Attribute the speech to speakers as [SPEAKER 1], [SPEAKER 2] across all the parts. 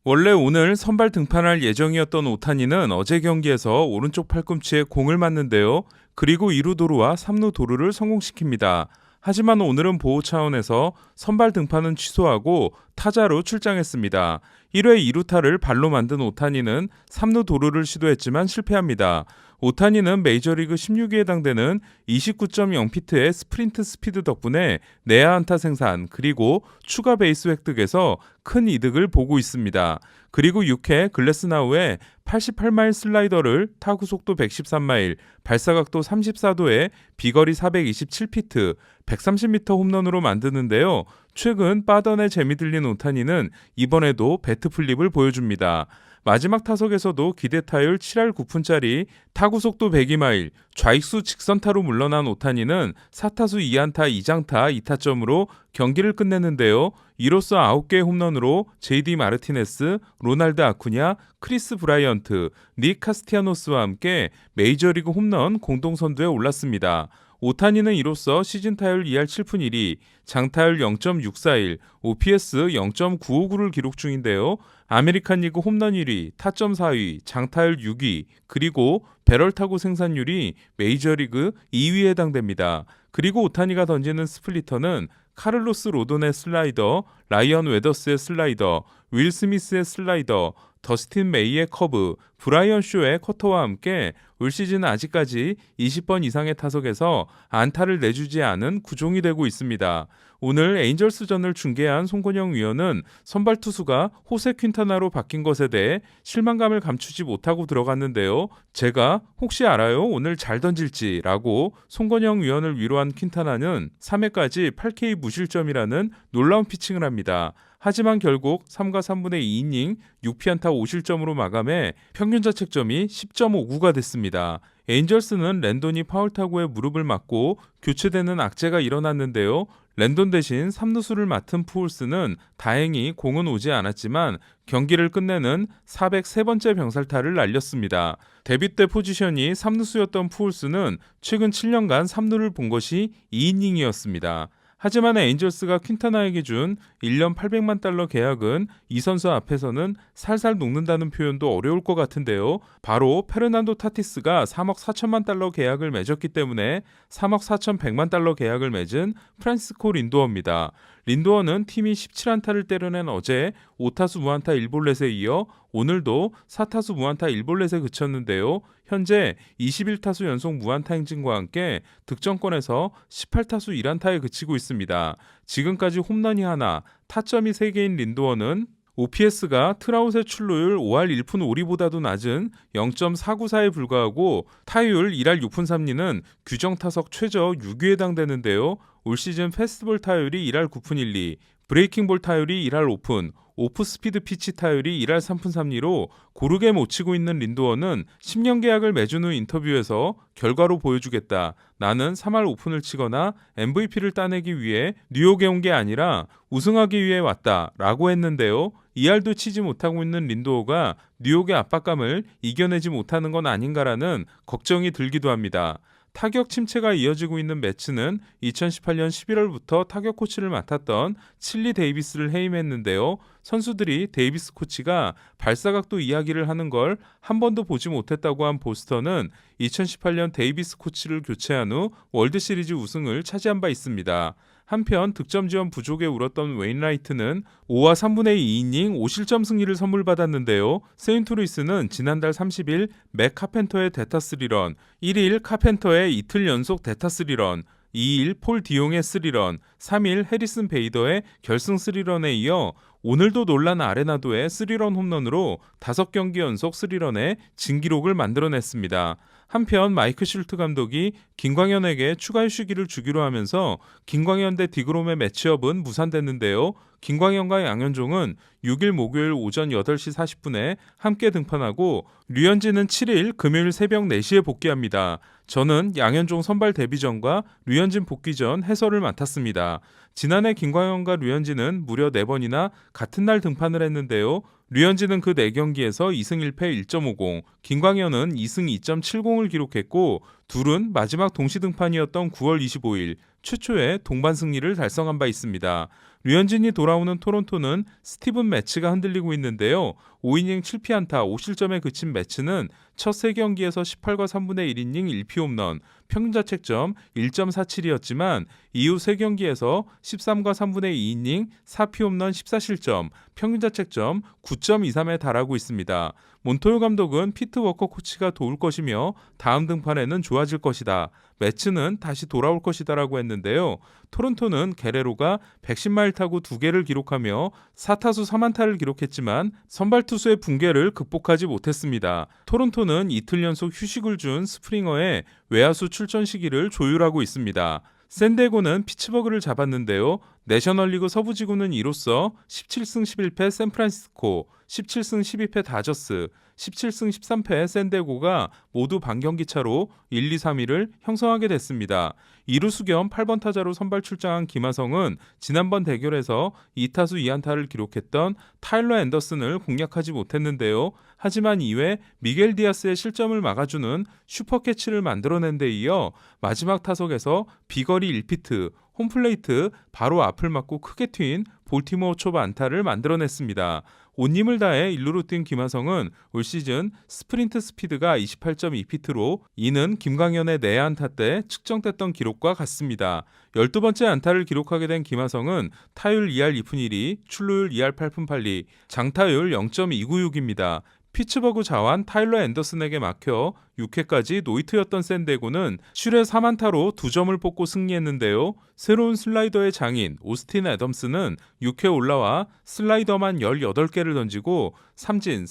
[SPEAKER 1] 원래 오늘 선발 등판할 예정이었던 오타니는 어제 경기에서 오른쪽 팔꿈치에 공을 맞는데요. 그리고 2루 도루와 3루 도루를 성공시킵니다. 하지만 오늘은 보호 차원에서 선발 등판은 취소하고 타자로 출장했습니다. 1회 2루타를 발로 만든 오타니는 3루 도루를 시도했지만 실패합니다. 오타니는 메이저리그 16위에 해당되는 29.0피트의 스프린트 스피드 덕분에 내야 안타 생산 그리고 추가 베이스 획득에서 큰 이득을 보고 있습니다. 그리고 6회 글래스나우의 88마일 슬라이더를 타구 속도 113마일, 발사각도 34도에 비거리 427피트, 130m 홈런으로 만드는데요. 최근 빠던에 재미 들린 오타니는 이번에도 배트 플립을 보여줍니다. 마지막 타석에서도 기대 타율 7할 9푼짜리 타구 속도 102마일, 좌익수 직선타로 물러난 오타니는 4타수 2안타 2장타 2타점으로 경기를 끝냈는데요. 이로써 9개의 홈런으로 JD 마르티네스, 로날드 아쿠냐, 크리스 브라이언트, 닉 카스티아노스와 함께 메이저리그 홈런 공동선두에 올랐습니다. 오타니는 이로써 시즌 타율 2할 7푼 1리, 장타율 0.641, OPS 0.959를 기록 중인데요. 아메리칸 리그 홈런 1위, 타점 4위, 장타율 6위, 그리고 배럴 타구 생산율이 메이저리그 2위에 해당됩니다. 그리고 오타니가 던지는 스플리터는 카를로스 로돈의 슬라이더, 라이언 웨더스의 슬라이더, 윌 스미스의 슬라이더, 더스틴 메이의 커브, 브라이언 쇼의 커터와 함께 올 시즌 아직까지 20번 이상의 타석에서 안타를 내주지 않은 구종이 되고 있습니다. 오늘 에인절스전을 중계한 송건영 위원은 선발 투수가 호세 퀸타나로 바뀐 것에 대해 실망감을 감추지 못하고 들어갔는데요. 제가 혹시 알아요? 오늘 잘 던질지 라고 송건영 위원을 위로한 퀸타나는 3회까지 8K 무실점이라는 놀라운 피칭을 합니다. 하지만 결국 3과 3분의 2이닝 6피안타 5실점으로 마감해 평균 자책점이 10.59가 됐습니다. 에인절스는 랜돈이 파울 타구에 무릎을 맞고 교체되는 악재가 일어났는데요. 랜돈 대신 3루수를 맡은 푸올스는 다행히 공은 오지 않았지만 경기를 끝내는 403번째 병살타를 날렸습니다. 데뷔 때 포지션이 3루수였던 푸올스는 최근 7년간 3루를 본 것이 2이닝이었습니다. 하지만 에인절스가 퀸타나에게 준 1년 800만 달러 계약은 이 선수 앞에서는 살살 녹는다는 표현도 어려울 것 같은데요. 바로 페르난도 타티스가 3억 4천만 달러 계약을 맺었기 때문에 3억 4천100만 달러 계약을 맺은 프란시스코 린도어입니다. 린도어는 팀이 17안타를 때려낸 어제 5타수 무안타 1볼넷에 이어 오늘도 4타수 무안타 1볼넷에 그쳤는데요. 현재 21타수 연속 무안타 행진과 함께 득점권에서 18타수 1안타에 그치고 있습니다. 지금까지 홈런이 하나, 타점이 3개인 린도어는 OPS가 트라웃의 출루율 5할 1푼 5리보다도 낮은 0.494에 불과하고 타율 1할 6푼 3리는 규정 타석 최저 6위에 해당되는데요. 올 시즌 패스트볼 타율이 1할 9푼 1리, 브레이킹볼 타율이 1할 5푼, 오프 스피드 피치 타율이 1할 3푼 3리로 고르게 못 치고 있는 린도어는 10년 계약을 맺은 후 인터뷰에서 결과로 보여주겠다. 나는 3할 5푼을 치거나 MVP를 따내기 위해 뉴욕에 온 게 아니라 우승하기 위해 왔다 라고 했는데요. 2할도 치지 못하고 있는 린도어가 뉴욕의 압박감을 이겨내지 못하는 건 아닌가라는 걱정이 들기도 합니다. 타격 침체가 이어지고 있는 매츠는 2018년 11월부터 타격 코치를 맡았던 칠리 데이비스를 해임했는데요. 선수들이 데이비스 코치가 발사각도 이야기를 하는 걸 한 번도 보지 못했다고 한 보스턴은 2018년 데이비스 코치를 교체한 후 월드시리즈 우승을 차지한 바 있습니다. 한편 득점 지원 부족에 울었던 웨인라이트는 5와 3분의 2이닝 5실점 승리를 선물받았는데요. 세인트루이스는 지난달 30일 맥 카펜터의 대타 3런, 1일 카펜터의 이틀 연속 대타 3런, 2일 폴 디용의 3런, 3일 해리슨 베이더의 결승 3런에 이어 오늘도 놀란 아레나도의 3런 홈런으로 5경기 연속 3런의 진기록을 만들어냈습니다. 한편 마이크 슐트 감독이 김광현에게 추가 휴식기를 주기로 하면서 김광현 대 디그롬의 매치업은 무산됐는데요. 김광현과 양현종은 6일 목요일 오전 8시 40분에 함께 등판하고 류현진은 7일 금요일 새벽 4시에 복귀합니다. 저는 양현종 선발 데뷔전과 류현진 복귀전 해설을 맡았습니다. 지난해 김광현과 류현진은 무려 4번이나 같은 날 등판을 했는데요. 류현진은 그 4경기에서 2승 1패 1.50, 김광현은 2승 2.70을 기록했고 둘은 마지막 동시 등판이었던 9월 25일 최초의 동반 승리를 달성한 바 있습니다. 류현진이 돌아오는 토론토는 스티븐 매츠가 흔들리고 있는데요. 5이닝 7피안타 5실점에 그친 매츠는 첫 3경기에서 18과 3분의 1이닝 1피 홈런, 평균자책점 1.47이었지만 이후 3경기에서 13과 3분의 2이닝 4피 홈런 14실점, 평균자책점 9.23에 달하고 있습니다. 몬토요 감독은 피트 워커 코치가 도울 것이며 다음 등판에는 좋아질 것이다. 매츠는 다시 돌아올 것이다라고 했는데요. 토론토는 게레로가 110마일 타구 2개를 기록하며 4타수 3안타를 기록했지만 선발 투수의 붕괴를 극복하지 못했습니다. 토론토는 이틀 연속 휴식을 준 스프링어의 외야수 출전 시기를 조율하고 있습니다. 샌디에고는 피츠버그를 잡았는데요. 내셔널리그 서부지구는 이로써 17승 11패 샌프란시스코, 17승 12패 다저스, 17승 13패 샌디에고가 모두 반경기 차로 1, 2, 3위를 형성하게 됐습니다. 이루수 겸 8번 타자로 선발 출장한 김하성은 지난번 대결에서 2타수 2안타를 기록했던 타일러 앤더슨을 공략하지 못했는데요. 하지만 이외 미겔 디아스의 실점을 막아주는 슈퍼캐치를 만들어낸 데 이어 마지막 타석에서 비거리 1피트, 홈플레이트 바로 앞을 맞고 크게 튄 볼티모어 초반 안타를 만들어냈습니다. 온 힘을 다해 1루로 뛴 김하성은 올 시즌 스프린트 스피드가 28.2피트로 이는 김광현의 내야 안타 때 측정됐던 기록과 같습니다. 12번째 안타를 기록하게 된 김하성은 타율 2할 2푼 1리, 출루율 2할 8푼 8리, 장타율 0.296입니다. 피츠버그 자완 타일러 앤더슨에게 막혀 6회까지 노히트였던 샌디에고는 슐의 3안타로 2점을 뽑고 승리했는데요. 새로운 슬라이더의 장인 오스틴 애덤스는 6회 올라와 슬라이더만 18개를 던지고 삼진,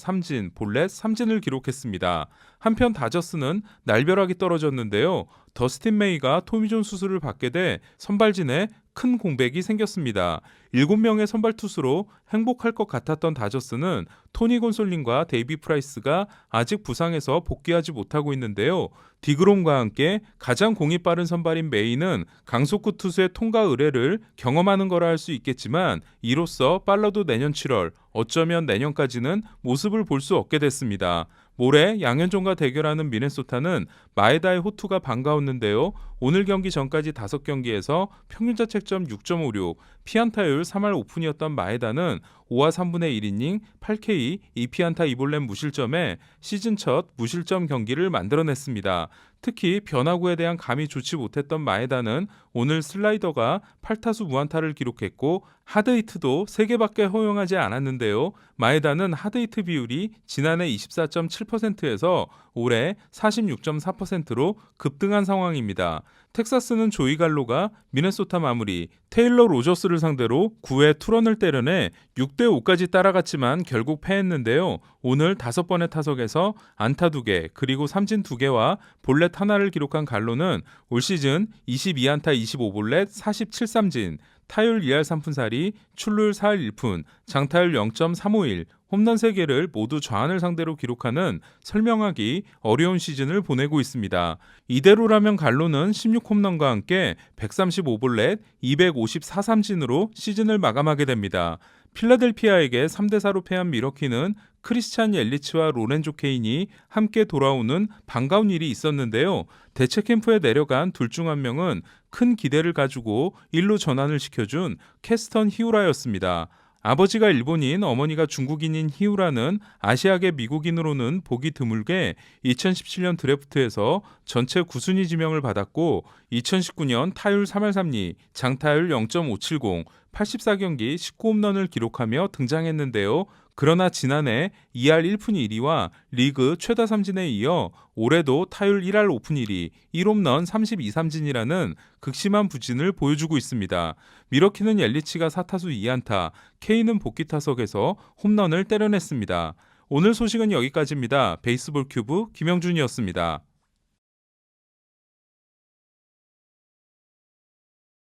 [SPEAKER 1] 볼넷, 삼진을 기록했습니다. 한편 다저스는 날벼락이 떨어졌는데요. 더스틴 메이가 토미존 수술을 받게 돼 선발진에 큰 공백이 생겼습니다. 7명의 선발 투수로 행복할 것 같았던 다저스는 토니 곤솔린과 데이비 프라이스가 아직 부상에서 복귀하지 못하고 있는데요. 디그롬과 함께 가장 공이 빠른 선발인 메이는 강속구 투수의 통과 의뢰를 경험하는 거라 할 수 있겠지만 이로써 빨라도 내년 7월, 어쩌면 내년까지는 모습을 볼 수 없게 됐습니다. 모레 양현종과 대결하는 미네소타는 마에다의 호투가 반가웠는데요. 오늘 경기 전까지 5경기에서 평균자책점 6.56, 피안타율 3할 5푼이었던 마에다는 5와 3분의 1이닝 8K 2피안타 2볼넷 무실점에 시즌 첫 무실점 경기를 만들어냈습니다. 특히 변화구에 대한 감이 좋지 못했던 마에다는 오늘 슬라이더가 8타수 무안타를 기록했고 하드히트도 3개밖에 허용하지 않았는데요. 마에다는 하드히트 비율이 지난해 24.7%에서 올해 46.4%로 급등한 상황입니다. 텍사스는 조이 갈로가 미네소타 마무리, 테일러 로저스를 상대로 9회 투런을 때려내 6대5까지 따라갔지만 결국 패했는데요. 오늘 5번의 타석에서 안타 2개 그리고 삼진 2개와 볼넷 하나를 기록한 갈로는 올 시즌 22안타 25볼넷 47삼진, 타율 2할 3푼 4리, 출루율 4할 1푼, 장타율 0.351, 홈런 3개를 모두 좌완을 상대로 기록하는 설명하기 어려운 시즌을 보내고 있습니다. 이대로라면 갈로는 16홈런과 함께 135볼넷, 254삼진으로 시즌을 마감하게 됩니다. 필라델피아에게 3대4로 패한 미러키는 크리스찬 옐리치와 로렌조 케인이 함께 돌아오는 반가운 일이 있었는데요. 대체 캠프에 내려간 둘 중 한 명은 큰 기대를 가지고 일로 전환을 시켜준 캐스턴 히우라였습니다. 아버지가 일본인, 어머니가 중국인인 히우라는 아시아계 미국인으로는 보기 드물게 2017년 드래프트에서 전체 9순위 지명을 받았고 2019년 타율 3할 3리, 장타율 0.570, 84경기 19홈런을 기록하며 등장했는데요. 그러나 지난해 2할 1푼 1리와 리그 최다 삼진에 이어 올해도 타율 1할 5푼 1리, 1홈런 32삼진이라는 극심한 부진을 보여주고 있습니다. 미러키는 옐리치가 4타수 2안타, 케인은 복귀 타석에서 홈런을 때려냈습니다. 오늘 소식은 여기까지입니다. 베이스볼 큐브 김영준이었습니다.